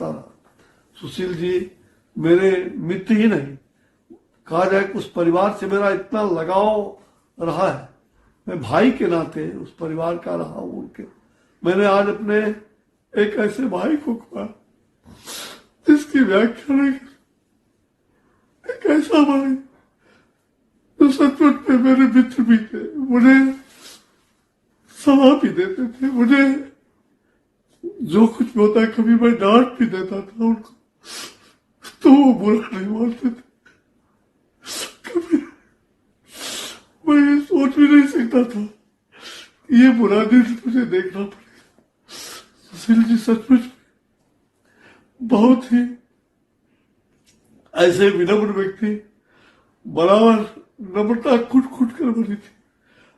रहा। सुशील जी मेरे मित्र ही नहीं, कहा जाए कि उस परिवार से मेरा इतना लगाव रहा है, मैं भाई के नाते उस परिवार का रहा हूं उनके। मैंने आज अपने एक ऐसे भाई को खोया जिसकी व्याख्या नहीं, एक ऐसा भाई जो सचमुच में मेरे मित्र भी थे, मुझे सलाह भी देते थे, मुझे जो कुछ भी होता है कभी मैं डांट भी देता था उनको तो वो बुरा नहीं मानते थे। कभी मैं ये सोच भी नहीं सकता था ये बुरा दिन मुझे देखना पड़ेगा। सुशील जी सचमुच बहुत ही ऐसे विनम्र व्यक्ति, बराबर नम्रता कुट कुट कर भरी थी।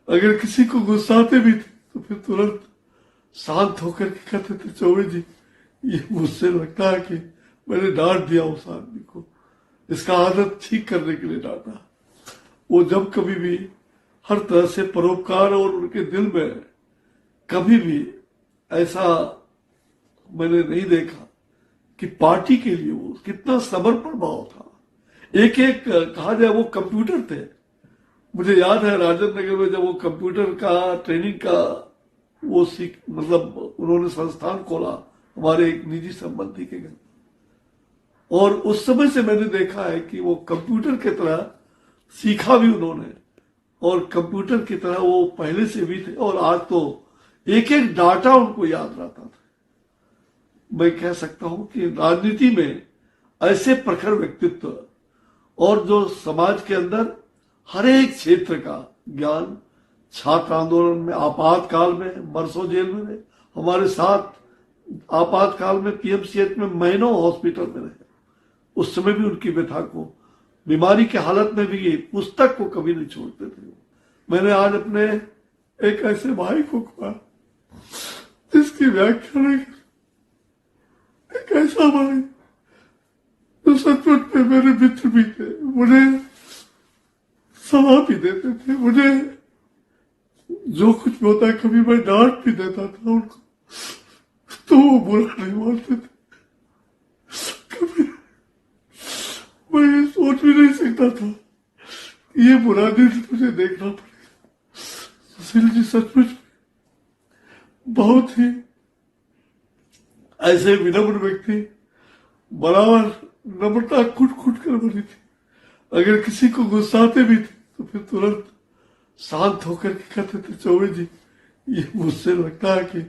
अगर किसी को गुस्साते भी थे तो फिर तुरंत शांत होकर के कहते थे, चौबे जी ये मुझसे लगता है कि मैंने डांट दिया उस आदमी को, इसका आदत ठीक करने के लिए डांटा। वो जब कभी भी हर तरह से परोपकार, और उनके दिल में कभी भी ऐसा मैंने नहीं देखा कि पार्टी के लिए वो कितना समर्पण भाव था। एक एक कहा जाए वो कंप्यूटर थे। मुझे याद है राजेंद्र नगर में जब वो कंप्यूटर का ट्रेनिंग का वो सीख, मतलब उन्होंने संस्थान खोला हमारे एक निजी संबंधी के घर, और उस समय से मैंने देखा है कि वो कंप्यूटर की तरह सीखा भी उन्होंने, और कंप्यूटर की तरह वो पहले से भी थे, और आज तो एक एक डाटा उनको याद रहता था। मैं कह सकता हूं कि राजनीति में ऐसे प्रखर व्यक्तित्व, और जो समाज के अंदर हर एक क्षेत्र का ज्ञान, छात्र आंदोलन में, आपातकाल में, बरसों जेल में रहे हमारे साथ, आपातकाल में पीएमसीएच में महीनों हॉस्पिटल में रहे, उस समय भी उनकी व्यथा को, बीमारी के हालत में भी ये पुस्तक को कभी नहीं छोड़ते थे। मैंने आज अपने एक ऐसे भाई को खोया जिसकी व्याख्या नहीं, एक ऐसा भाई जो सचमुच में मेरे मित्र भी थे, मुझे सलाह भी देते थे, मुझे जो कुछ भी होता है कभी मैं डांट भी देता था उनको तो वो बुरा नहीं मानते थे। कभी मैं ये सोच भी नहीं सकता था ये बुरा दिन मुझे देखना पड़ेगा। सुशील जी सचमुच बहुत ही ऐसे विनम्र व्यक्ति, बराबर नम्रता कुट कुट कर भरी थी। अगर किसी को गुस्साते भी थे तो फिर तुरंत शांत होकर के कहते थे, चौबे जी ये मुझसे लगता है कि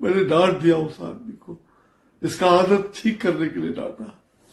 मैंने डांट दिया उस आदमी को, इसका आदत ठीक करने के लिए डांटा।